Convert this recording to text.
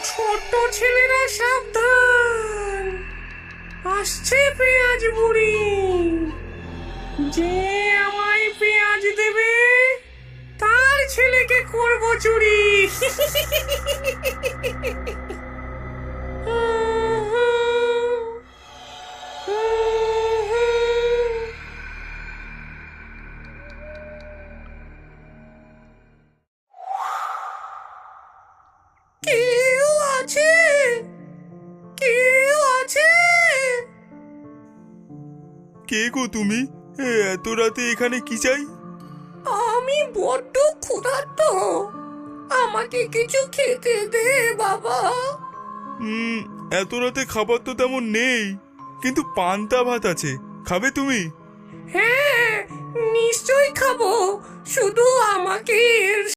ছোট ছেলেরা সাবধান, আসছে পেঁয়াজ বুড়ি। যে আমায় পেঁয়াজ দেবে তার ছেলেকে করব চুরি। কেউ আছে? কেউ আছে? কে গো তুমি? এত রাতে এখানে কি চাই? আমি বড্ড ক্ষুধার্ত, আমাকে কিছু খেতে দে বাবা। হুম, এত রাতে খাবার তো তেমন নেই, কিন্তু পান্তা ভাত আছে, খাবে তুমি? হ্যাঁ, নিশ্চয়ই খাবো, শুধু আমাকে এর